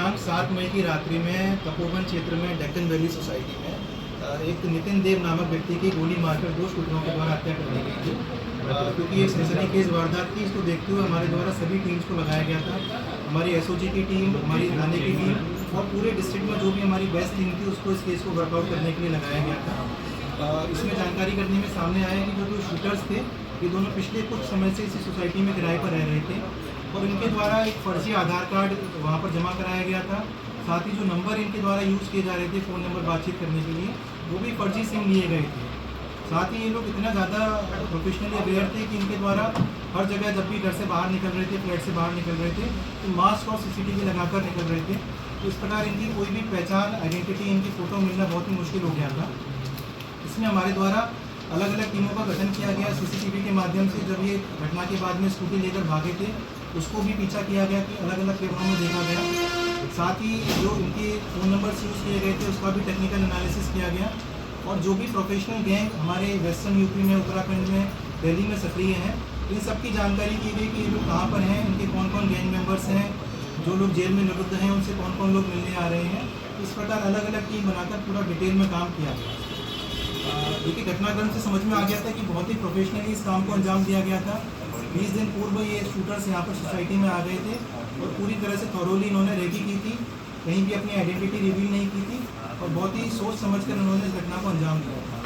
दिनांक 7 मई की रात्रि में तपोवन क्षेत्र में डेक्कन वैली सोसाइटी में एक नितिन देव नामक व्यक्ति की गोली मारकर 2 शूटरों के द्वारा हत्या कर दी गई थी। क्योंकि ये सनसनीखेज वारदात थी, इसको देखते हुए हमारे द्वारा सभी टीम्स को लगाया गया था। हमारी एसओजी की टीम, हमारी थाने की टीम और पूरे डिस्ट्रिक्ट में जो भी हमारी बेस्ट टीम थी उसको इस केस को वर्कआउट करने के लिए लगाया गया था। इसमें जानकारी करने में सामने आया कि जो शूटर्स थे ये दोनों पिछले कुछ समय से इसी सोसाइटी में किराए पर रह रहे थे और इनके द्वारा एक फर्जी आधार कार्ड वहाँ पर जमा कराया गया था। साथ ही जो नंबर इनके द्वारा यूज़ किए जा रहे थे फ़ोन नंबर बातचीत करने के लिए, वो भी फर्जी सिम लिए गए थे। साथ ही ये लोग इतना ज़्यादा प्रोफेशनली अवेयर थे कि इनके द्वारा हर जगह जब भी घर से बाहर निकल रहे थे, फ्लैट से बाहर निकल रहे थे, तो मास्क और सीसीटीवी लगाकर निकल रहे थे। तो इस प्रकार इनकी कोई भी पहचान, आइडेंटिटी, इनकी फ़ोटो मिलना बहुत ही मुश्किल हो गया था। इसमें हमारे द्वारा अलग अलग टीमों का गठन किया गया। सीसीटीवी के माध्यम से जब ये घटना के बाद में स्कूटी लेकर भागे थे उसको भी पीछा किया गया कि अलग अलग कैमरों में देखा गया। साथ ही जो इनके फ़ोन नंबर्स यूज़ किए गए थे उसका भी टेक्निकल एनालिसिस किया गया और जो भी प्रोफेशनल गैंग हमारे वेस्टर्न यूपी में, उत्तराखंड में, दिल्ली में सक्रिय हैं, इन सब की जानकारी की गई कि ये लोग कहाँ पर हैं, इनके कौन कौन गैंग मेंबर्स हैं, जो लोग जेल में निरुद्ध हैं उनसे कौन कौन लोग मिलने आ रहे हैं। इस प्रकार अलग अलग टीम बनाकर पूरा डिटेल में काम किया गया। देखिए, घटनाक्रम से समझ में आ गया था कि बहुत ही प्रोफेशनली इस काम को अंजाम दिया गया था। 20 दिन पूर्व ये शूटर्स यहाँ पर सोसाइटी में आ गए थे और पूरी तरह से थॉरोली इन्होंने रेकी की थी, कहीं भी अपनी आइडेंटिटी रिवील नहीं की थी और बहुत ही सोच समझ कर उन्होंने इस घटना को अंजाम दिया था।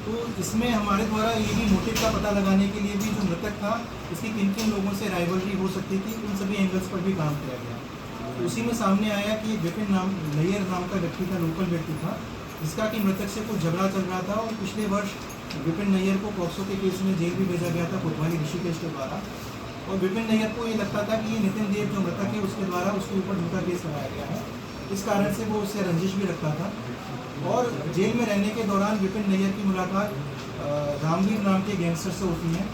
तो इसमें हमारे द्वारा ये भी मोटिव का पता लगाने के लिए भी जो मृतक था इसकी किन किन लोगों से राइवलरी हो सकती थी, उन सभी एंगल्स पर भी काम किया गया। तो उसी में सामने आया कि विपिन नैयर नाम का व्यक्ति था, लोकल व्यक्ति था, जिसका कि मृतक से कुछ झगड़ा चल रहा था और पिछले वर्ष विपिन नैयर को पॉक्सो के केस में जेल भी भेजा गया था कोतवाली ऋषिकेश के द्वारा। और विपिन नैयर को ये लगता था कि ये नितिन देव जो मृतक है उसके द्वारा उसके ऊपर झूठा केस लगाया गया है, इस कारण से वो उससे रंजिश भी रखता था। और जेल में रहने के दौरान विपिन नैयर की मुलाकात रामवीर नाम के गैंगस्टर से होती है।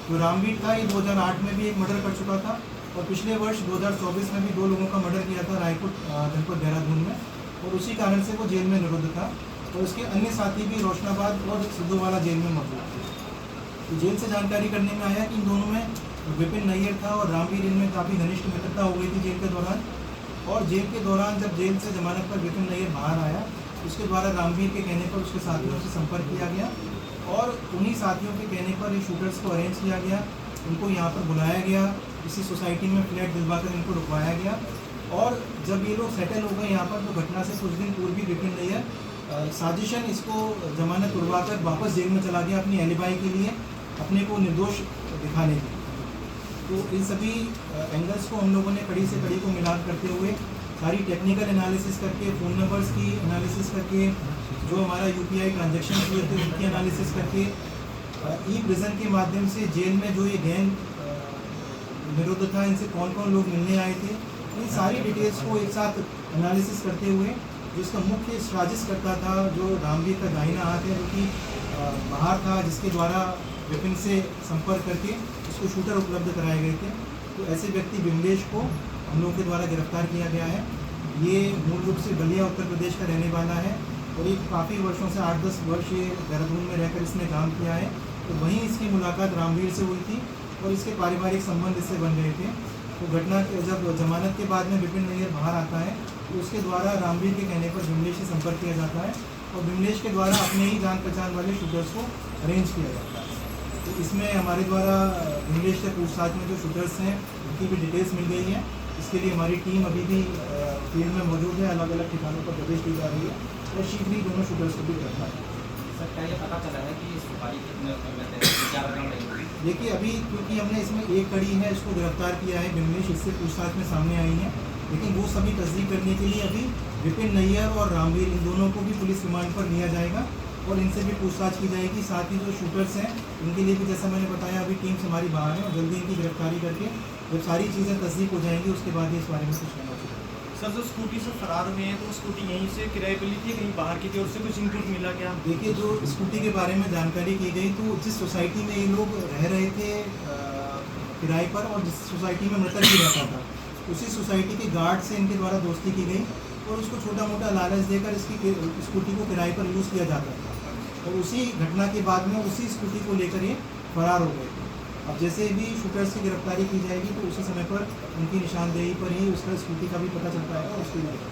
तो रामवीर था, ये 2008 में भी एक मर्डर कर चुका था और पिछले वर्ष 2024 में भी 2 लोगों का मर्डर किया था रायपुर जनपद देहरादून में और उसी कारण से वो जेल में निरुद्ध था। और उसके अन्य साथी भी रोशनाबाद और सिद्धूवाला जेल में मौजूद थे। तो जेल से जानकारी करने में आया कि इन दोनों में विपिन नैयर था और रामवीर, इनमें काफ़ी घनिष्ठ मित्रता हो गई थी जेल के दौरान। और जेल के दौरान जब जेल से जमानत पर विपिन नैयर बाहर आया, उसके द्वारा रामवीर के कहने पर उसके साथियों से संपर्क किया गया और उन्हीं साथियों के कहने पर ये शूटर्स को अरेंज किया गया। उनको यहाँ पर बुलाया गया, इसी सोसाइटी में फ्लैट दिलवाकर इनको रुकवाया गया और जब ये लोग सेटल हो गए यहाँ पर, तो घटना से कुछ दिन पूर्व भी विपिन नैयर साजिशन इसको जमानत उड़वाकर वापस जेल में चला गया अपनी एलिबाई के लिए, अपने को निर्दोष दिखाने के लिए। तो इन सभी एंगल्स को हम लोगों ने कड़ी से कड़ी को मिलान करते हुए सारी टेक्निकल एनालिसिस करके, फ़ोन नंबर्स की एनालिसिस करके, जो हमारा यूपीआई ट्रांजैक्शन हुए थे उनकी एनालिसिस करके, ई प्रिजन के माध्यम से जेल में जो ये गैंग निरुद्ध था इनसे कौन कौन लोग मिलने आए थे, इन सारी डिटेल्स को एक साथ एनालिसिस करते हुए जो इसका मुख्य साजिश करता था, जो रामवीर का दाहिना हाथ है, जो कि बाहर था, जिसके द्वारा विपिन से संपर्क करके उसको शूटर उपलब्ध कराए गए थे। तो ऐसे व्यक्ति विमलेश को हम लोग के द्वारा गिरफ्तार किया गया है। ये मूल रूप से बलिया उत्तर प्रदेश का रहने वाला है और एक काफ़ी वर्षों से 8-10 वर्ष ये देहरादून में रहकर इसने काम किया है। तो वहीं इसकी मुलाकात रामवीर से हुई थी और इसके पारिवारिक संबंध इससे बन गए थे। तो घटना के जब जमानत के बाद में विपिन नैयर बाहर आता है तो उसके द्वारा रामवीर के कहने पर विमलेश से संपर्क किया जाता है और विमलेश के द्वारा अपने ही जान पहचान वाले शूटर्स को अरेंज किया जाता है। तो इसमें हमारे द्वारा विमलेश से पूछताछ में जो शूटर्स हैं उनकी भी डिटेल्स मिल गई है। इसके लिए हमारी टीम अभी भी फील्ड में मौजूद है, अलग अलग ठिकानों पर प्रवेश की जा रही है और शीघ्र ही दोनों शूटर्स को भी गिरफ्तार है। सर, क्या ये पता चला है कि सुपारी क्या रकम रही? देखिए, अभी क्योंकि हमने इसमें एक कड़ी है, इसको गिरफ्तार किया है विमलेश, इससे पूछताछ में सामने आई है, लेकिन वो सभी तस्दीक करने के लिए अभी विपिन नैयर और रामवीर, इन दोनों को भी पुलिस रिमांड पर लिया जाएगा और इनसे भी पूछताछ की जाएगी। साथ ही जो शूटर्स हैं उनके लिए भी, जैसा मैंने बताया, अभी टीम्स हमारी बाहर है और जल्दी इनकी गिरफ्तारी करके जब सारी चीज़ें तस्दीक हो जाएंगी उसके बाद ही इस बारे में कुछ कहना चाहिए। सर, जो स्कूटी से फरार हुए हैं तो स्कूटी यहीं से किराए पर ली थी, कहीं बाहर की थी, और उससे कुछ इनपुट मिला क्या? देखिए, जो स्कूटी के बारे में जानकारी की गई, तो जिस सोसाइटी में ये लोग रह रहे थे किराए पर और जिस सोसाइटी में मृतक भी रहता था, उसी सोसाइटी के गार्ड से इनके द्वारा दोस्ती की गई और उसको छोटा मोटा लालच देकर इसकी स्कूटी को किराए पर यूज़ किया जाता था और उसी घटना के बाद में उसी स्कूटी को लेकर ये फरार हो गए थे। अब जैसे भी शूटर्स की गिरफ्तारी की जाएगी तो उसी समय पर उनकी निशानदेही पर ही उसका स्कूटी का भी पता चल पाएगा और उसकी